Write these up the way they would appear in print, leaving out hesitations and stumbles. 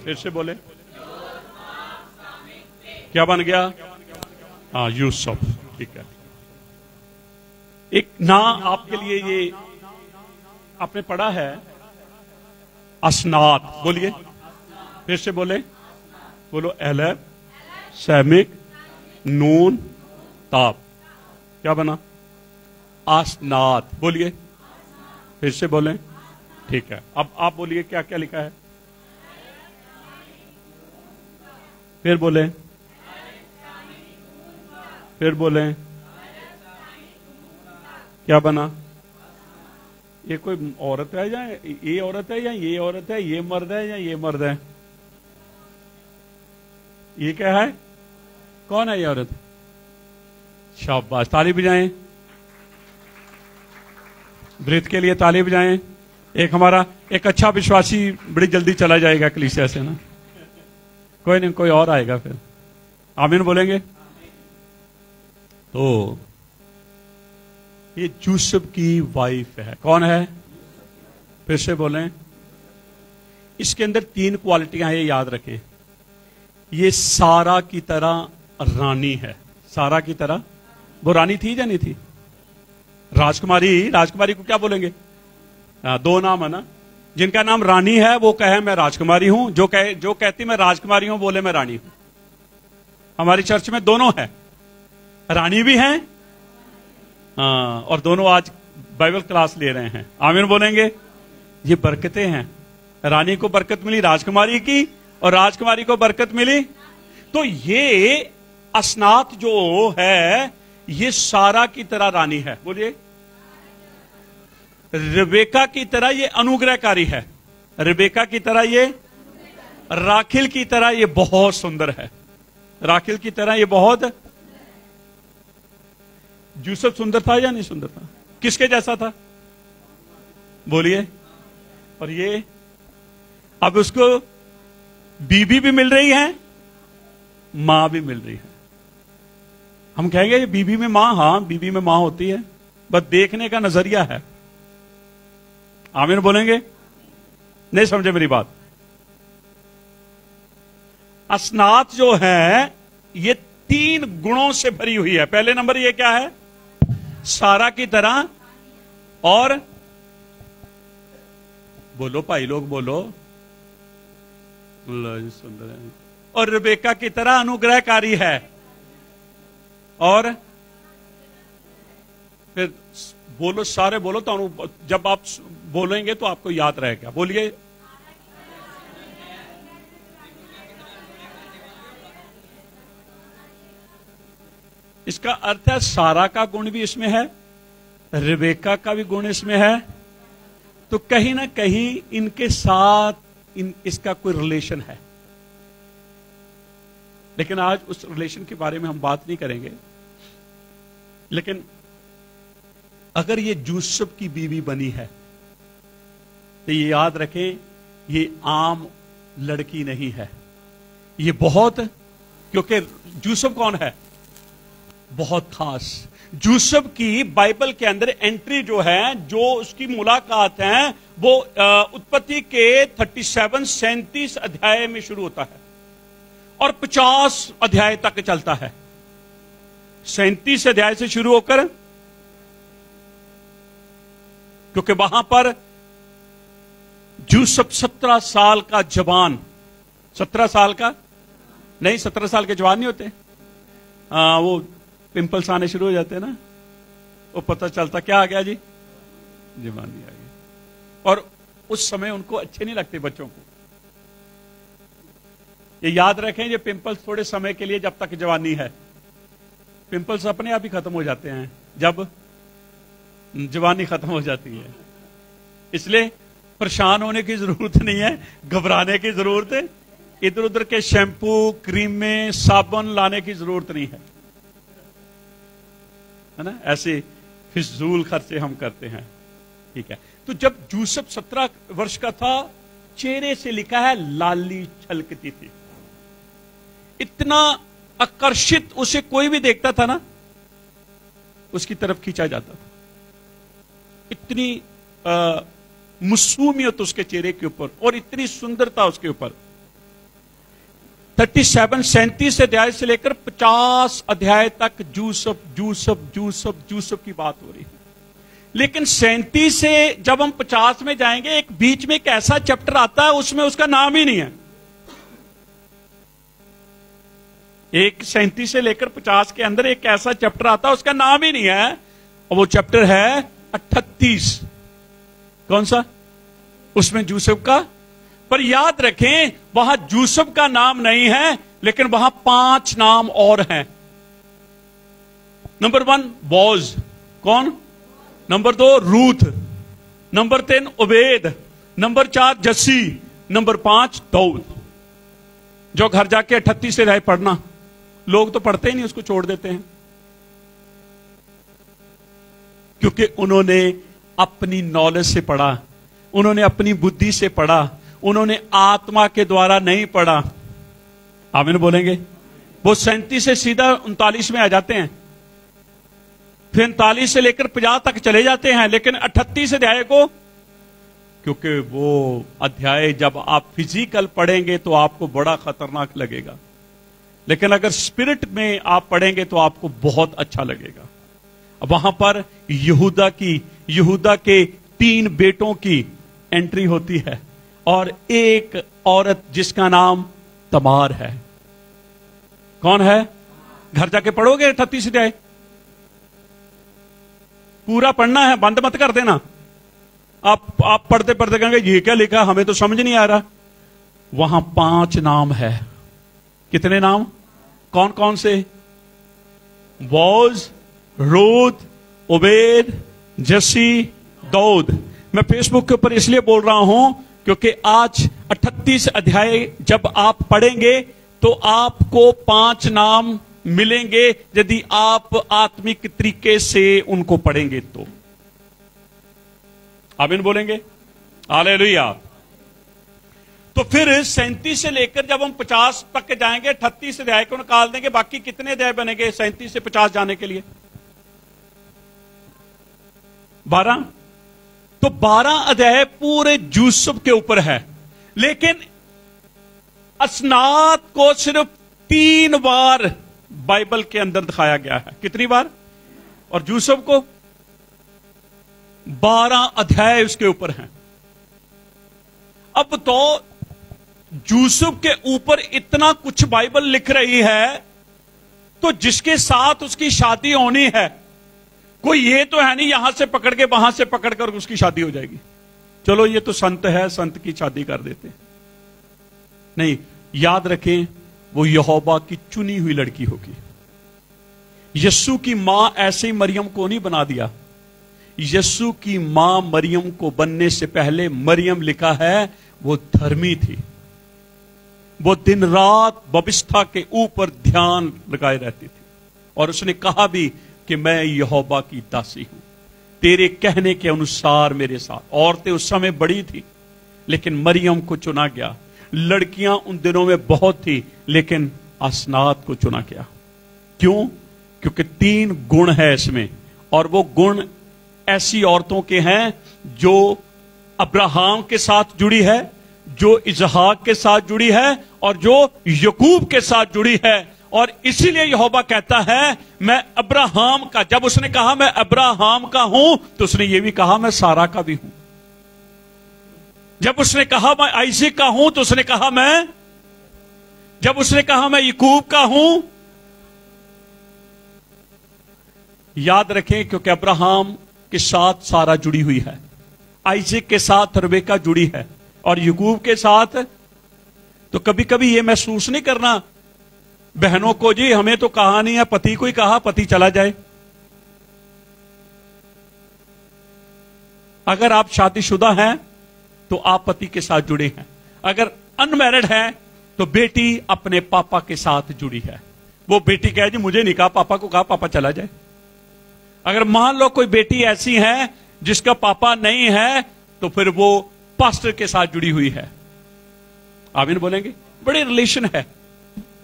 फिर से बोले, क्या बन गया? हाँ, यूसुफ। ठीक है। एक ना आपके लिए ये आपने पढ़ा है, असनात। बोलिए, फिर से बोले, बोलो, एलेफ, सैमिक, नून, ताप। क्या बना? असनात। बोलिए, फिर से बोले। ठीक है, अब आप बोलिए क्या क्या लिखा है। फिर बोले, फिर बोले, क्या बना? ये कोई औरत है या ये औरत है, या ये औरत है, ये मर्द है या ये मर्द है? ये क्या है? कौन है ये औरत? शाबाश, ताली बजाएं। ब्रिथ के लिए ताली बजाएं। एक हमारा एक अच्छा विश्वासी बड़ी जल्दी चला जाएगा कलीसिया से ना। कोई नहीं, कोई और आएगा फिर। आमीन बोलेंगे। तो ये यूसुफ की वाइफ है। कौन है? फिर से बोलें। इसके अंदर 3 क्वालिटियां हैं, ये याद रखें। ये सारा की तरह रानी है। सारा की तरह। वो रानी थी या नहीं थी? राजकुमारी। राजकुमारी को क्या बोलेंगे? 2 नाम है ना। जिनका नाम रानी है वो कहे मैं राजकुमारी हूं, जो कहती मैं राजकुमारी हूं बोले मैं रानी हूं। हमारी चर्च में दोनों है, रानी भी हैं, और दोनों आज बाइबल क्लास ले रहे हैं। आमीन बोलेंगे। ये बरकतें हैं। रानी को बरकत मिली राजकुमारी की, और राजकुमारी को बरकत मिली। तो ये असनात जो है, ये सारा की तरह रानी है। बोलिए, रिबेका की तरह ये अनुग्रहकारी है। रिबेका की तरह ये, राखिल की तरह ये बहुत सुंदर है। राखिल की तरह ये बहुत। यूसुफ सुंदर था या नहीं सुंदर था? किसके जैसा था? बोलिए। और ये अब उसको बीबी भी मिल रही है, मां भी मिल रही है। हम कहेंगे ये बीबी में मां, हां बीबी में मां होती है, बस देखने का नजरिया है। आमीन बोलेंगे। नहीं समझे मेरी बात? असनात जो है ये 3 गुणों से भरी हुई है। पहले नंबर ये क्या है? सारा की तरह। और बोलो भाई लोग, बोलो, सुंदर है। और रिबेका की तरह अनुग्रहकारी है। और फिर बोलो, सारे बोलो, तो जब आप बोलेंगे तो आपको याद रहेगा। बोलिए। इसका अर्थ है सारा का गुण भी इसमें है, रिबेका का भी गुण इसमें है। तो कहीं ना कहीं इनके साथ इसका कोई रिलेशन है। लेकिन आज उस रिलेशन के बारे में हम बात नहीं करेंगे। लेकिन अगर ये यूसुफ की बीवी बनी है तो ये याद रखें, ये आम लड़की नहीं है। ये बहुत, क्योंकि यूसुफ कौन है? बहुत खास। यूसुफ की बाइबल के अंदर एंट्री जो है, जो उसकी मुलाकात है, वो उत्पत्ति के 37 अध्याय में शुरू होता है और 50 अध्याय तक चलता है। 37 अध्याय से शुरू होकर, क्योंकि वहां पर यूसुफ 17 साल का जवान, 17 साल का नहीं, 17 साल के जवान नहीं होते, वो पिंपल्स आने शुरू हो जाते हैं ना, वो पता चलता क्या आ गया जी, जवानी आ गई। और उस समय उनको अच्छे नहीं लगते बच्चों को। ये याद रखें, ये पिंपल्स थोड़े समय के लिए, जब तक जवानी है। पिंपल्स अपने आप ही खत्म हो जाते हैं जब जवानी खत्म हो जाती है। इसलिए परेशान होने की जरूरत नहीं है, घबराने की जरूरत है, इधर उधर के शैम्पू, क्रीमें, साबुन लाने की जरूरत नहीं है ना। ऐसे फिजूल खर्चे हम करते हैं। ठीक है। तो जब यूसुफ 17 वर्ष का था, चेहरे से लिखा है लाली छलकती थी। इतना आकर्षित उसे कोई भी देखता था ना, उसकी तरफ खींचा जाता था। इतनी मासूमियत उसके चेहरे के ऊपर और इतनी सुंदरता उसके ऊपर। 37 अध्याय से लेकर 50 अध्याय तक यूसुफ यूसुफ यूसुफ यूसुफ की बात हो रही है। लेकिन 37 से जब हम 50 में जाएंगे, एक बीच में एक ऐसा चैप्टर आता है, उसमें उसका नाम ही नहीं है। एक 37 से लेकर 50 के अंदर एक ऐसा चैप्टर आता है, उसका नाम ही नहीं है, और वो चैप्टर है 38। कौन सा? उसमें यूसुफ का। पर याद रखें, वहां यूसुफ का नाम नहीं है, लेकिन वहां 5 नाम और हैं। नंबर 1 बोज, कौन? नंबर 2 रूथ, नंबर 3 उबैद, नंबर 4 जस्सी, नंबर 5 दाऊद। जो घर जाके 38 अध्याय पढ़ना, लोग तो पढ़ते ही नहीं, उसको छोड़ देते हैं, क्योंकि उन्होंने अपनी नॉलेज से पढ़ा, उन्होंने अपनी बुद्धि से पढ़ा, उन्होंने आत्मा के द्वारा नहीं पढ़ा। आमीन बोलेंगे? वो 37 से सीधा 39 में आ जाते हैं, फिर 39 से लेकर 50 तक चले जाते हैं, लेकिन 38 अध्याय को, क्योंकि वो अध्याय जब आप फिजिकल पढ़ेंगे तो आपको बड़ा खतरनाक लगेगा, लेकिन अगर स्पिरिट में आप पढ़ेंगे तो आपको बहुत अच्छा लगेगा। वहां पर यहूदा के 3 बेटों की एंट्री होती है, और एक औरत जिसका नाम तमार है। कौन है? घर जाके पढ़ोगे 38 अध्याय, पूरा पढ़ना है, बंद मत कर देना। आप पढ़ते पढ़ते कहेंगे ये क्या लिखा, हमें तो समझ नहीं आ रहा। वहां 5 नाम है। कितने नाम? कौन कौन से? बोज, रूथ, उबैद, जस्सी, दाऊद। मैं फेसबुक के ऊपर इसलिए बोल रहा हूं क्योंकि आज 38 अध्याय जब आप पढ़ेंगे तो आपको 5 नाम मिलेंगे, यदि आप आत्मिक तरीके से उनको पढ़ेंगे तो। आमीन बोलेंगे? हालेलुया। तो फिर 37 से लेकर जब हम 50 तक जाएंगे, 38 अध्याय को निकाल देंगे, बाकी कितने अध्याय बनेंगे 37 से 50 जाने के लिए? 12। तो 12 अध्याय पूरे यूसुफ के ऊपर है, लेकिन असनात को सिर्फ 3 बार बाइबल के अंदर दिखाया गया है। कितनी बार? और यूसुफ को 12 अध्याय उसके ऊपर हैं। अब तो यूसुफ के ऊपर इतना कुछ बाइबल लिख रही है, तो जिसके साथ उसकी शादी होनी है, कोई ये तो है नहीं यहां से पकड़ के वहां से पकड़ कर उसकी शादी हो जाएगी। चलो ये तो संत है, संत की शादी कर देते। नहीं, याद रखें, वो यहोवा की चुनी हुई लड़की होगी। यस्सु की मां ऐसे ही मरियम को नहीं बना दिया। यस्सु की मां मरियम को बनने से पहले मरियम लिखा है वो धर्मी थी। वो दिन रात व्यवस्था के ऊपर ध्यान लगाए रहती थी, और उसने कहा भी कि मैं यहोवा की दासी हूं, तेरे कहने के अनुसार मेरे साथ। औरतें उस समय बड़ी थी, लेकिन मरियम को चुना गया। लड़कियां उन दिनों में बहुत थी, लेकिन असनात को चुना गया। क्यों? क्योंकि 3 गुण है इसमें, और वो गुण ऐसी औरतों के हैं जो अब्राहम के साथ जुड़ी है, जो इजहाक के साथ जुड़ी है, और जो यकूब के साथ जुड़ी है। और इसीलिए यहोवा कहता है मैं अब्राहम का, जब उसने कहा मैं अब्राहम का हूं, तो उसने ये भी कहा मैं सारा का भी हूं। जब उसने कहा मैं आइजक का हूं, तो उसने कहा जब उसने कहा मैं यकूब का हूं। याद रखें, क्योंकि अब्राहम के साथ सारा जुड़ी हुई है, आइजक के साथ रबेका जुड़ी है, और यकूब के साथ। तो कभी कभी ये महसूस नहीं करना बहनों को, जी हमें तो कहा नहीं है, पति को ही कहा, पति चला जाए। अगर आप शादीशुदा हैं तो आप पति के साथ जुड़े हैं, अगर अनमैरिड हैं तो बेटी अपने पापा के साथ जुड़ी है। वो बेटी कहे जी मुझे नहीं कहा, पापा को कहा, पापा चला जाए। अगर मान लो कोई बेटी ऐसी है जिसका पापा नहीं है, तो फिर वो पास्टर के साथ जुड़ी हुई है। आमीन बोलेंगे? बड़े रिलेशन है।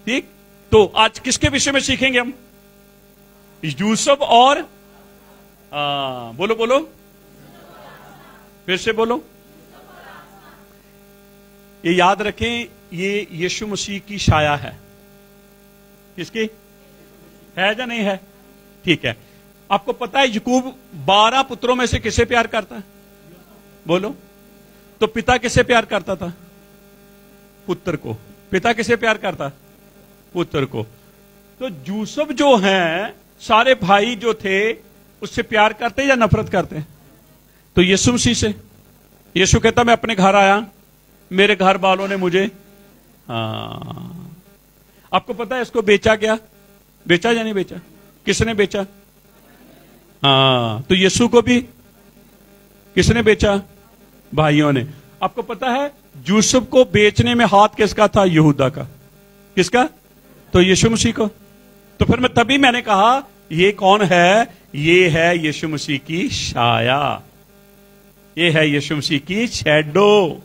ठीक, तो आज किसके विषय में सीखेंगे हम? यूसुफ और बोलो बोलो, फिर से बोलो। ये याद रखें, ये यीशु मसीह की छाया है। किसकी है या नहीं है? ठीक है। आपको पता है याकूब 12 पुत्रों में से किसे प्यार करता है? बोलो। तो पिता किसे प्यार करता था? पुत्र को। पिता किसे प्यार करता? पुत्र को। तो यूसुफ जो हैं, सारे भाई जो थे उससे प्यार करते या नफरत करते? तो यीशु मसीह से। यीशु कहता मैं अपने घर आया, मेरे घर वालों ने मुझे, आपको पता है इसको बेचा गया? बेचा या नहीं बेचा? किसने बेचा? तो यीशु को भी किसने बेचा? भाइयों ने। आपको पता है यूसुफ को बेचने में हाथ किसका था? यहूदा का। किसका? तो यीशु मसीह को। तो फिर तभी मैंने कहा ये कौन है? ये है यीशु मसीह की छाया, ये है यीशु मसीह की शैडो।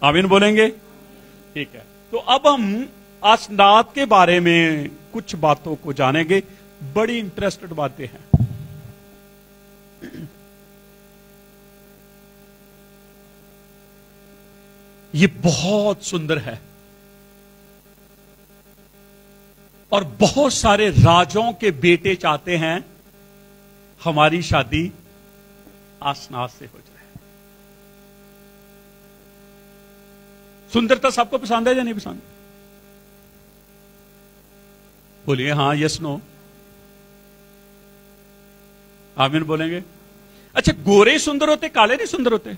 आमीन बोलेंगे? ठीक है। तो अब हम असनाद के बारे में कुछ बातों को जानेंगे। बड़ी इंटरेस्टेड बातें हैं। ये बहुत सुंदर है और बहुत सारे राजाओं के बेटे चाहते हैं हमारी शादी आसनाद से हो जाए। सुंदरता सबको पसंद है या नहीं पसंद? बोलिए हां, यस नो। आमीन बोलेंगे? अच्छा, गोरे सुंदर होते, काले नहीं सुंदर होते?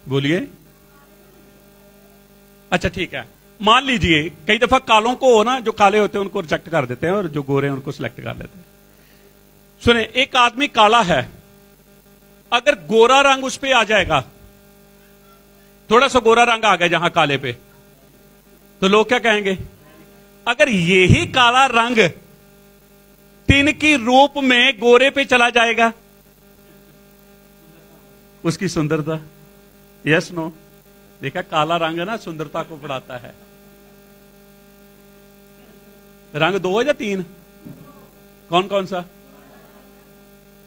बोलिए। अच्छा ठीक है, मान लीजिए कई दफा कालों को ना, जो काले होते हैं उनको रिजेक्ट कर देते हैं और जो गोरे हैं उनको सिलेक्ट कर लेते हैं। सुने, एक आदमी काला है, अगर गोरा रंग उस पे आ जाएगा, थोड़ा सा गोरा रंग आ गया जहां काले पे, तो लोग क्या कहेंगे? अगर यही काला रंग तिनकी रूप में गोरे पे चला जाएगा, उसकी सुंदरता। Yes no? देखा, काला रंग है ना, सुंदरता को बढ़ाता है। रंग 2 या 3? कौन कौन सा?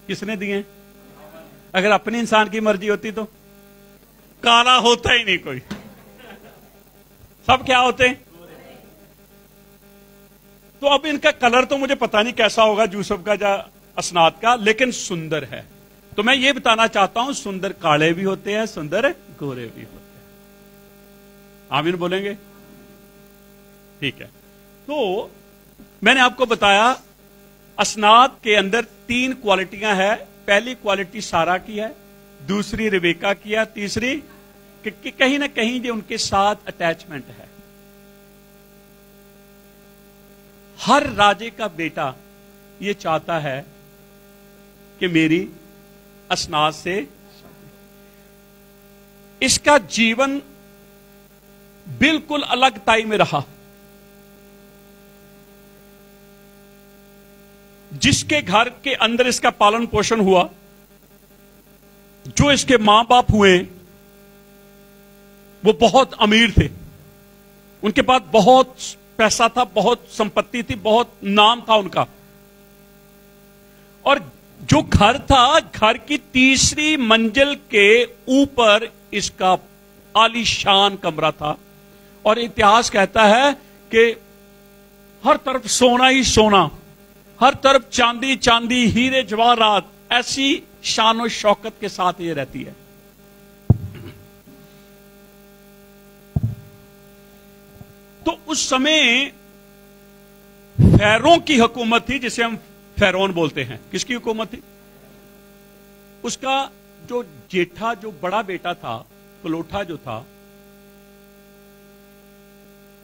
किसने दिए? अगर अपनी इंसान की मर्जी होती तो काला होता ही नहीं कोई, सब क्या होते? तो अब इनका कलर तो मुझे पता नहीं कैसा होगा यूसुफ का या असनाद का, लेकिन सुंदर है। तो मैं ये बताना चाहता हूं, सुंदर काले भी होते हैं, सुंदर गोरे भी होते हैं। आमीन बोलेंगे? ठीक है। तो मैंने आपको बताया असनाद के अंदर 3 क्वालिटियां हैं। पहली क्वालिटी सारा की है, दूसरी रिबेका की है, तीसरी कि कहीं ना कहीं जो उनके साथ अटैचमेंट है। हर राजे का बेटा ये चाहता है कि मेरी असनाद से, इसका जीवन बिल्कुल अलग ताई में रहा। जिसके घर के अंदर इसका पालन पोषण हुआ, जो इसके मां बाप हुए, वो बहुत अमीर थे, उनके पास बहुत पैसा था, बहुत संपत्ति थी, बहुत नाम था उनका। और जो घर था, घर की तीसरी मंजिल के ऊपर इसका आलीशान कमरा था। और इतिहास कहता है कि हर तरफ सोना ही सोना, हर तरफ चांदी चांदी, हीरे जवाहरात, ऐसी शान और शौकत के साथ ये रहती है। तो उस समय फैरों की हुकूमत थी, जिसे हम फैरोन बोलते हैं। किसकी हुकूमत थी? उसका जो जेठा, जो बड़ा बेटा था, पलोठा जो था,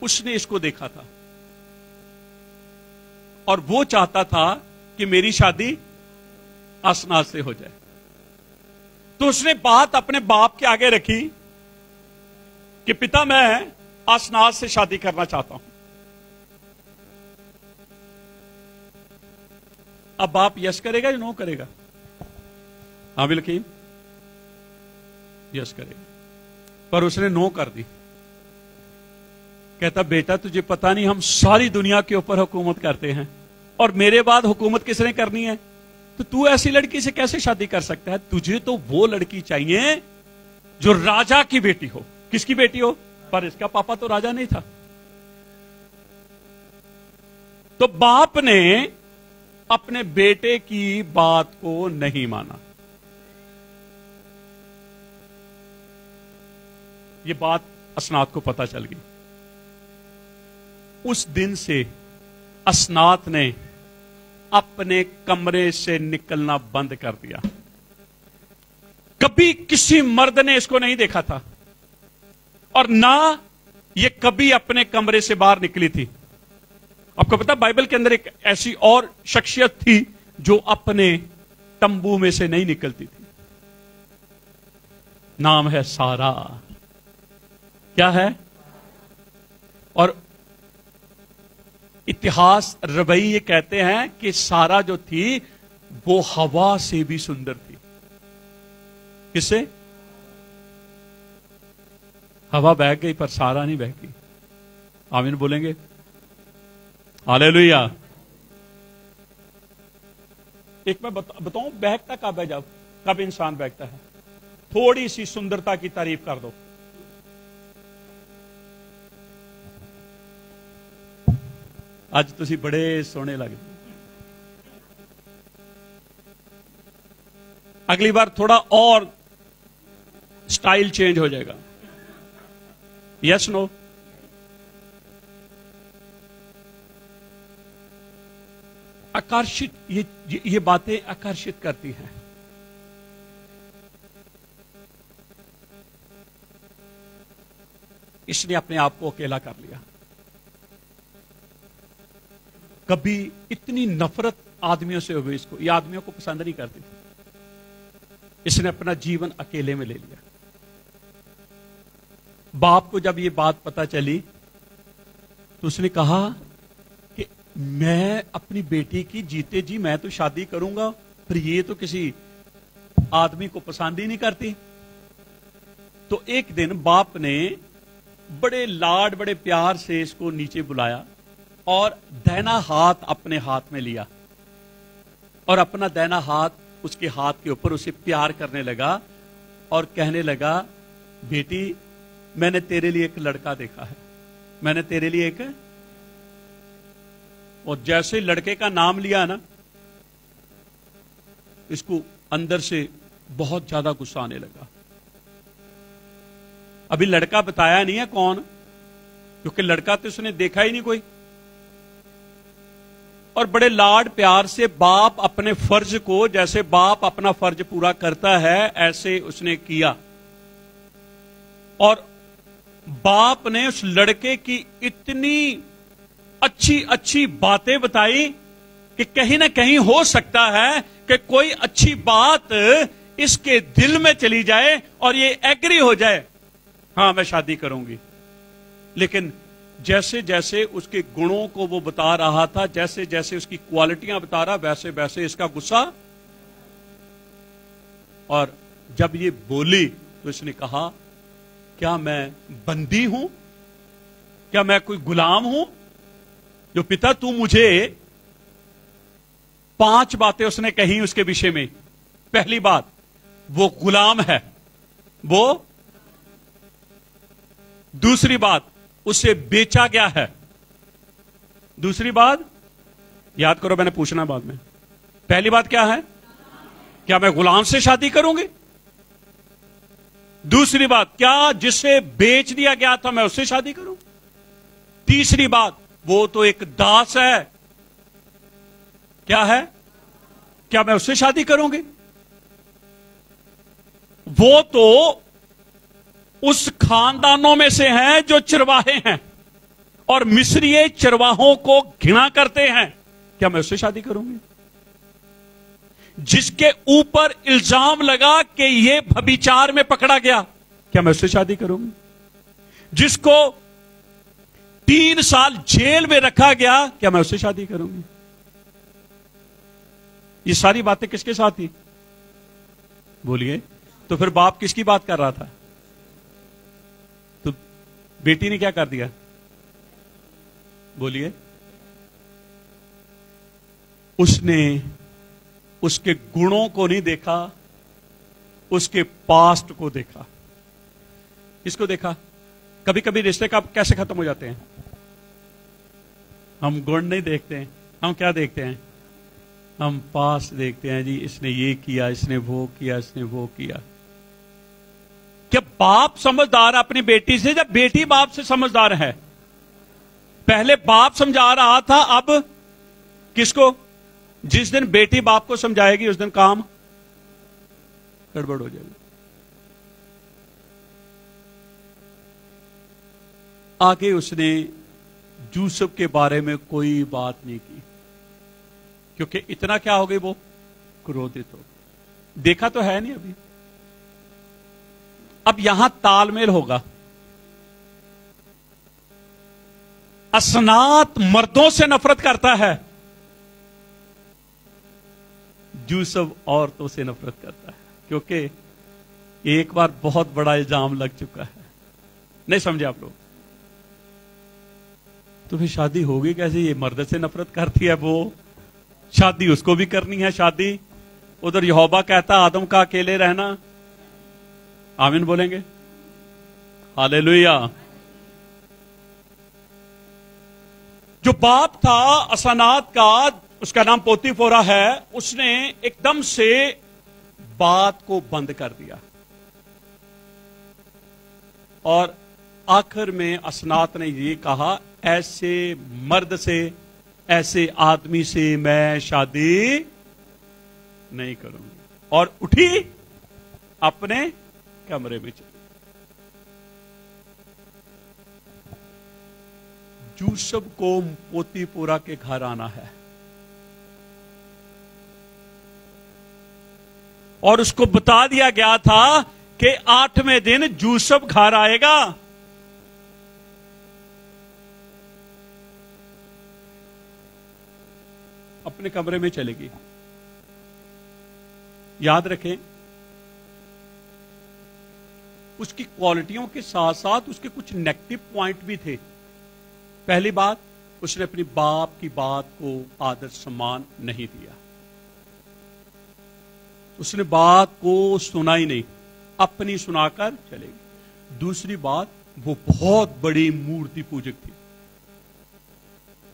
उसने इसको देखा था और वो चाहता था कि मेरी शादी असनाद से हो जाए। तो उसने बात अपने बाप के आगे रखी कि पिता, मैं असनाद से शादी करना चाहता हूं। अब बाप यस करेगा या नो करेगा? हाँ बिल्कुल यस करेगा। पर उसने नो कर दी। कहता, बेटा तुझे पता नहीं, हम सारी दुनिया के ऊपर हुकूमत करते हैं और मेरे बाद हुकूमत किसने करनी है? तो तू ऐसी लड़की से कैसे शादी कर सकता है? तुझे तो वो लड़की चाहिए जो राजा की बेटी हो। किसकी बेटी हो? पर इसका पापा तो राजा नहीं था। तो बाप ने अपने बेटे की बात को नहीं माना। यह बात असनात को पता चल गई। उस दिन से असनात ने अपने कमरे से निकलना बंद कर दिया। कभी किसी मर्द ने इसको नहीं देखा था और ना ये कभी अपने कमरे से बाहर निकली थी। आपको पता, बाइबल के अंदर एक ऐसी और शख्सियत थी जो अपने तंबू में से नहीं निकलती थी। नाम है सारा। क्या है? और इतिहास रवई ये कहते हैं कि सारा जो थी वो हवा से भी सुंदर थी। किससे? हवा बह गई पर सारा नहीं बह गई। आमीन बोलेंगे? हालेलुया। एक मैं बताऊं बहकता कब है? जब कब इंसान बहकता है? थोड़ी सी सुंदरता की तारीफ कर दो। आज तुसी बड़े सोहने लगदे। अगली बार थोड़ा और स्टाइल चेंज हो जाएगा। Yes no? आकर्षित, ये बातें आकर्षित करती हैं। इसने अपने आप को अकेला कर लिया। कभी इतनी नफरत आदमियों से हो गई इसको, ये आदमियों को पसंद नहीं करती थी। इसने अपना जीवन अकेले में ले लिया। बाप को जब ये बात पता चली तो उसने कहा कि मैं अपनी बेटी की जीते जी मैं तो शादी करूंगा, फिर ये तो किसी आदमी को पसंद ही नहीं करती। तो एक दिन बाप ने बड़े लाड बड़े प्यार से इसको नीचे बुलाया और दाहिना हाथ अपने हाथ में लिया और अपना दाहिना हाथ उसके हाथ के ऊपर उसे प्यार करने लगा और कहने लगा, बेटी मैंने तेरे लिए एक लड़का देखा है, मैंने तेरे लिए एक। और जैसे लड़के का नाम लिया ना, इसको अंदर से बहुत ज्यादा गुस्सा आने लगा। अभी लड़का बताया नहीं है कौन, क्योंकि लड़का तो उसने देखा ही नहीं कोई। और बड़े लाड प्यार से बाप अपने फर्ज को, जैसे बाप अपना फर्ज पूरा करता है, ऐसे उसने किया। और बाप ने उस लड़के की इतनी अच्छी अच्छी बातें बताई कि कहीं ना कहीं हो सकता है कि कोई अच्छी बात इसके दिल में चली जाए और ये एग्री हो जाए, हां मैं शादी करूंगी। लेकिन जैसे जैसे उसके गुणों को वो बता रहा था, जैसे जैसे उसकी क्वालिटियां बता रहा, वैसे वैसे इसका गुस्सा। और जब ये बोली तो इसने कहा, क्या मैं बंदी हूं? क्या मैं कोई गुलाम हूं? जो पिता तू मुझे 5 बातें उसने कही उसके विषय में। पहली बात, वो गुलाम है। वो दूसरी बात, उसे बेचा गया है। दूसरी बात, याद करो मैंने पूछना बाद में। पहली बात क्या है? क्या मैं गुलाम से शादी करूंगी? दूसरी बात, क्या जिसे बेच दिया गया था मैं उससे शादी करूं? तीसरी बात, वो तो एक दास है। क्या है? क्या मैं उससे शादी करूंगी? वो तो उस खानदानों में से हैं जो चरवाहे हैं और मिस्रीय चरवाहों को घृणा करते हैं। क्या मैं उससे शादी करूंगी? जिसके ऊपर इल्जाम लगा कि ये व्यभिचार में पकड़ा गया, क्या मैं उससे शादी करूंगी? जिसको 3 साल जेल में रखा गया, क्या मैं उससे शादी करूंगी? ये सारी बातें किसके साथ थी? बोलिए। तो फिर बाप किसकी बात कर रहा था? तो बेटी ने क्या कर दिया? बोलिए। उसने उसके गुणों को नहीं देखा, उसके पास्ट को देखा। इसको देखा। कभी कभी रिश्ते का कैसे खत्म हो जाते हैं? हम गुण नहीं देखते हैं, हम क्या देखते हैं? हम पास्ट देखते हैं। जी इसने ये किया, इसने वो किया, इसने वो किया। क्या बाप समझदार अपनी बेटी से, जब बेटी बाप से समझदार है? पहले बाप समझा रहा था, अब किसको? जिस दिन बेटी बाप को समझाएगी उस दिन काम गड़बड़ हो जाएगी। आगे उसने यूसुफ के बारे में कोई बात नहीं की, क्योंकि इतना क्या हो गई, वो क्रोधित हो। देखा तो है नहीं अभी। अब यहां तालमेल होगा। असनात मर्दों से नफरत करता है, यूसुफ औरतों से नफरत करता है, क्योंकि एक बार बहुत बड़ा इल्जाम लग चुका है। नहीं समझे आप लोग? तो फिर शादी होगी कैसे? ये मर्द से नफरत करती है, वो शादी उसको भी करनी है। शादी उधर यहोवा कहता आदम का अकेले रहना। आमीन बोलेंगे? हालेलुया। जो बाप था असनात का, उसका नाम पोतीफोरा है, उसने एकदम से बात को बंद कर दिया और आखिर में असनात ने ये कहा, ऐसे मर्द से, ऐसे आदमी से मैं शादी नहीं करूंगी, और उठी अपने कमरे में चली। यूसुफ को पोतीपोरा के घर आना है और उसको बता दिया गया था कि 8वें दिन यूसुफ घर आएगा। अपने कमरे में चलेगी। याद रखें, उसकी क्वालिटियों के साथ साथ उसके कुछ नेगेटिव पॉइंट भी थे। पहली बात, उसने अपनी बाप की बात को आदर सम्मान नहीं दिया। उसने बात को सुना ही नहीं, अपनी सुनाकर चलेगी। दूसरी बात, वो बहुत बड़ी मूर्ति पूजक थी,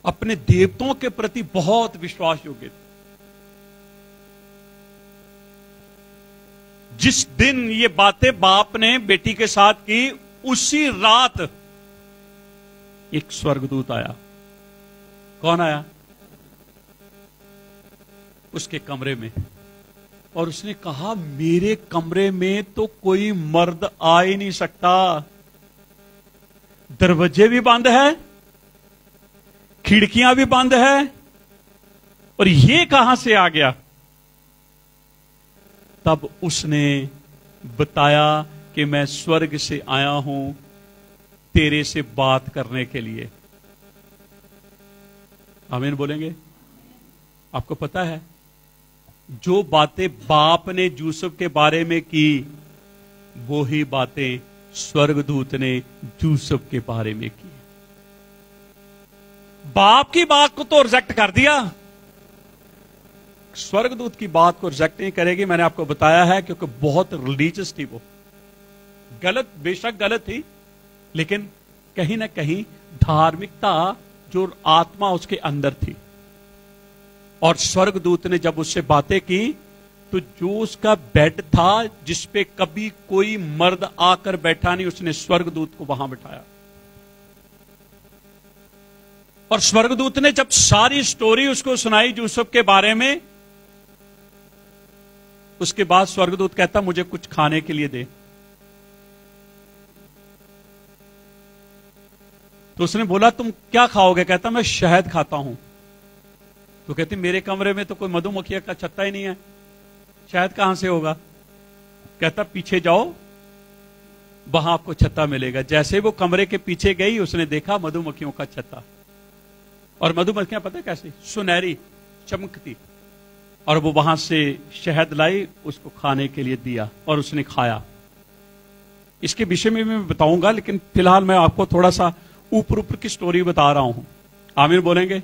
अपने देवताओं के प्रति बहुत विश्वास योग्य थी। जिस दिन ये बातें बाप ने बेटी के साथ की, उसी रात एक स्वर्गदूत आया। कौन आया? उसके कमरे में, और उसने कहा, मेरे कमरे में तो कोई मर्द आ ही नहीं सकता। दरवाजे भी बंद है, खिड़कियां भी बंद है, और ये कहां से आ गया? तब उसने बताया कि मैं स्वर्ग से आया हूं तेरे से बात करने के लिए। आमीन बोलेंगे? आपको पता है, जो बातें बाप ने यूसुफ के बारे में की, वो ही बातें स्वर्गदूत ने यूसुफ के बारे में की। बाप की बात को तो रिजेक्ट कर दिया, स्वर्गदूत की बात को रिजेक्ट नहीं करेगी। मैंने आपको बताया है, क्योंकि बहुत रिलीजियस थी वो। गलत, बेशक गलत थी, लेकिन कहीं ना कहीं धार्मिकता, जो आत्मा उसके अंदर थी। और स्वर्गदूत ने जब उससे बातें की, तो जो उसका बेड था, जिसपे कभी कोई मर्द आकर बैठा नहीं, उसने स्वर्गदूत को वहां बिठाया। और स्वर्गदूत ने जब सारी स्टोरी उसको सुनाई यूसुफ के बारे में, उसके बाद स्वर्गदूत कहता, मुझे कुछ खाने के लिए दे। तो उसने बोला, तुम क्या खाओगे? कहता, मैं शहद खाता हूं। तो कहती, मेरे कमरे में तो कोई मधुमक्खियों का छत्ता ही नहीं है, शहद कहां से होगा? कहता, पीछे जाओ, वहां आपको छत्ता मिलेगा। जैसे वो कमरे के पीछे गई, उसने देखा मधुमक्खियों का छत्ता। और मधुमक्खियां पता है कैसी? सुनहरी, चमकती। और वो वहां से शहद लाई, उसको खाने के लिए दिया, और उसने खाया। इसके विषय में मैं बताऊंगा, लेकिन फिलहाल मैं आपको थोड़ा सा ऊपर ऊपर की स्टोरी बता रहा हूं। आमीन बोलेंगे?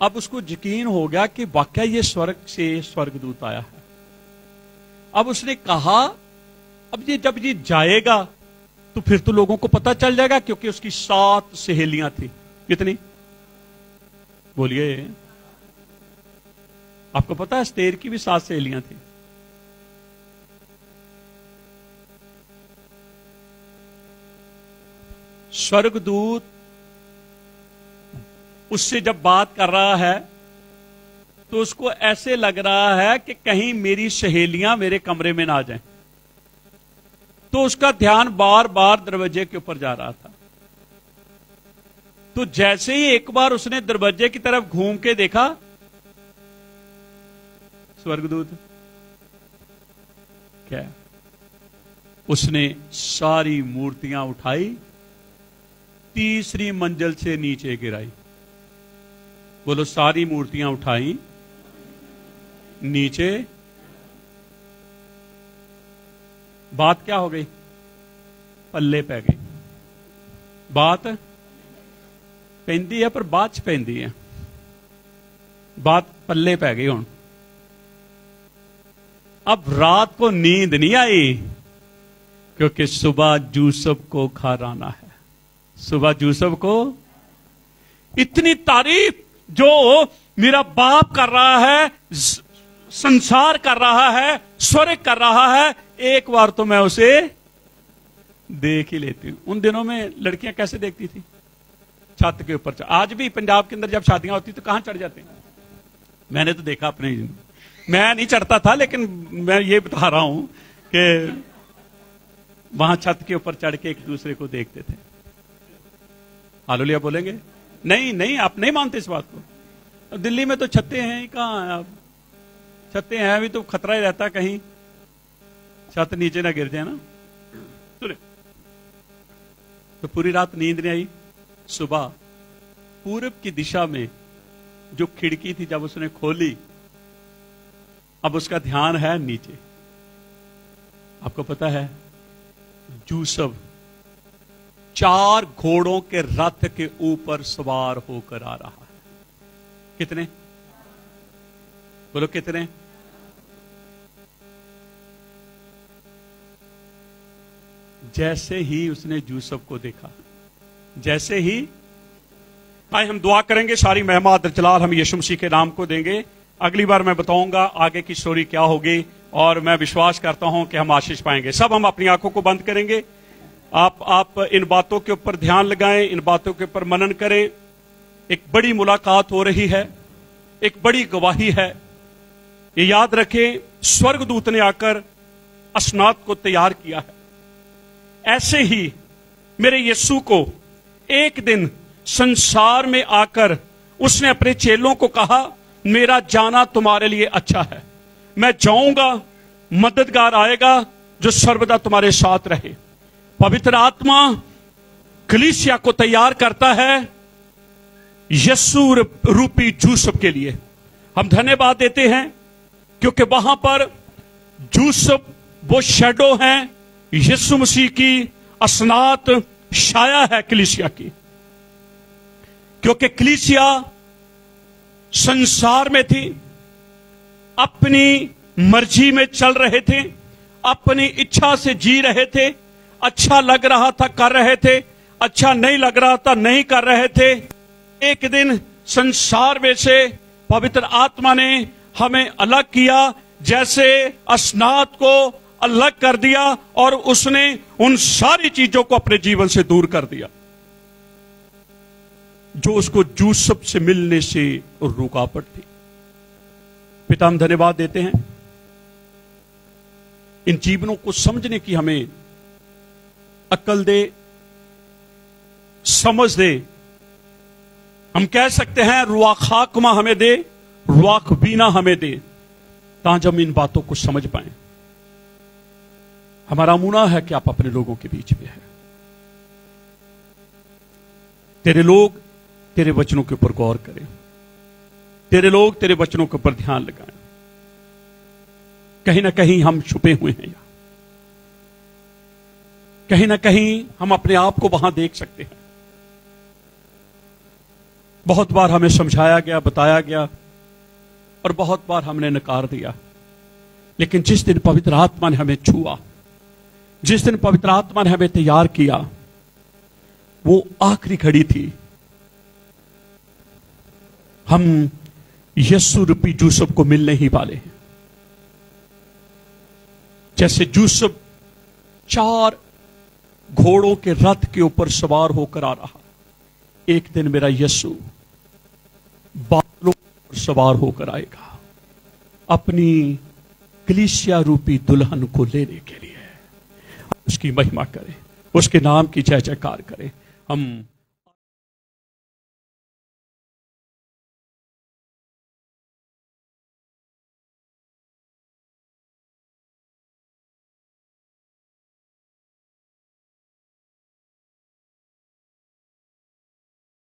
अब उसको यकीन हो गया कि वाकई ये स्वर्ग से स्वर्गदूत आया है। अब उसने कहा अब ये जब ये जाएगा तो फिर तो लोगों को पता चल जाएगा, क्योंकि उसकी 7 सहेलियां थी। कितनी? बोलिए। आपको पता है एस्तेर की भी 7 सहेलियां थी। स्वर्गदूत उससे जब बात कर रहा है तो उसको ऐसे लग रहा है कि कहीं मेरी सहेलियां मेरे कमरे में ना जाएं, तो उसका ध्यान बार बार दरवाजे के ऊपर जा रहा था। तो जैसे ही एक बार उसने दरवाजे की तरफ घूम के देखा, स्वर्गदूत क्या, उसने सारी मूर्तियां उठाई, तीसरी मंजिल से नीचे गिराई। बोलो, सारी मूर्तियां उठाई, नीचे। बात क्या हो गई? पल्ले पै गई। बात पैंदी है, पर बात च पैंदी है। बात पल्ले पै गई। हुण अब रात को नींद नहीं आई, क्योंकि सुबह यूसुफ को घर आना है। सुबह यूसुफ को इतनी तारीफ जो मेरा बाप कर रहा है, संसार कर रहा है, स्वर्ग कर रहा है, एक बार तो मैं उसे देख ही लेती हूं। उन दिनों में लड़कियां कैसे देखती थी? छत के ऊपर। आज भी पंजाब के अंदर जब शादियां होती तो कहां चढ़ जाते हैं? मैंने तो देखा अपने, मैं नहीं चढ़ता था, लेकिन मैं ये बता रहा हूं कि वहां छत के ऊपर चढ़ के एक दूसरे को देखते थे। हालेलुया बोलेंगे? नहीं नहीं, आप नहीं मानते इस बात को। दिल्ली में तो छतें हैं ही कहां। आप छतें हैं भी तो खतरा ही रहता कहीं छत नीचे ना गिर जाए ना। सुने, तो पूरी रात नींद नहीं आई। सुबह पूरब की दिशा में जो खिड़की थी जब उसने खोली, अब उसका ध्यान है नीचे। आपको पता है यूसुफ 4 घोड़ों के रथ के ऊपर सवार होकर आ रहा है। कितने? बोलो कितने? जैसे ही उसने यूसुफ को देखा, जैसे ही, आए हम दुआ करेंगे, सारी महिमा आदर जलाल हम यीशु मसीह के नाम को देंगे। अगली बार मैं बताऊंगा आगे की स्टोरी क्या होगी, और मैं विश्वास करता हूं कि हम आशीष पाएंगे। सब हम अपनी आंखों को बंद करेंगे। आप इन बातों के ऊपर ध्यान लगाएं, इन बातों के ऊपर मनन करें। एक बड़ी मुलाकात हो रही है, एक बड़ी गवाही है। ये याद रखें, स्वर्गदूत ने आकर असनात को तैयार किया है। ऐसे ही मेरे यीशु को एक दिन संसार में आकर उसने अपने चेलों को कहा, मेरा जाना तुम्हारे लिए अच्छा है, मैं जाऊंगा, मददगार आएगा जो सर्वदा तुम्हारे साथ रहे। पवित्र आत्मा कलीसिया को तैयार करता है यीशु रूपी यूसुफ के लिए। हम धन्यवाद देते हैं क्योंकि वहां पर यूसुफ वो शैडो हैं, यीशु मसीह की असनात छाया है कलीसिया की। क्योंकि कलीसिया संसार में थी, अपनी मर्जी में चल रहे थे, अपनी इच्छा से जी रहे थे। अच्छा लग रहा था कर रहे थे, अच्छा नहीं लग रहा था नहीं कर रहे थे। एक दिन संसार में से पवित्र आत्मा ने हमें अलग किया, जैसे असनात को अलग कर दिया और उसने उन सारी चीजों को अपने जीवन से दूर कर दिया जो उसको यूसुफ से मिलने से रुकावट थी। पिता, हम धन्यवाद देते हैं, इन जीवनों को समझने की हमें अक्ल दे, समझ दे। हम कह सकते हैं रुआख हाकमा हमें दे, रुआख बीना हमें दे, ताकि हम इन बातों को समझ पाए। हमारा मुना है कि आप अपने लोगों के बीच में हैं। तेरे लोग तेरे वचनों के ऊपर गौर करें, तेरे लोग तेरे वचनों के ऊपर ध्यान लगाएं। कहीं ना कहीं हम छुपे हुए हैं, या कहीं ना कहीं हम अपने आप को वहां देख सकते हैं। बहुत बार हमें समझाया गया, बताया गया, और बहुत बार हमने नकार दिया। लेकिन जिस दिन पवित्र आत्मा ने हमें छुआ, जिस दिन पवित्र आत्मा ने हमें तैयार किया, वो आखिरी घड़ी थी। हम यीशु रूपी यूसुफ को मिलने ही वाले हैं। जैसे यूसुफ 4 घोड़ों के रथ के ऊपर सवार होकर आ रहा, एक दिन मेरा यीशु बादलों पर सवार होकर आएगा अपनी कलीसिया रूपी दुल्हन को लेने के लिए। उसकी महिमा करें, उसके नाम की जय जयकार करें। हम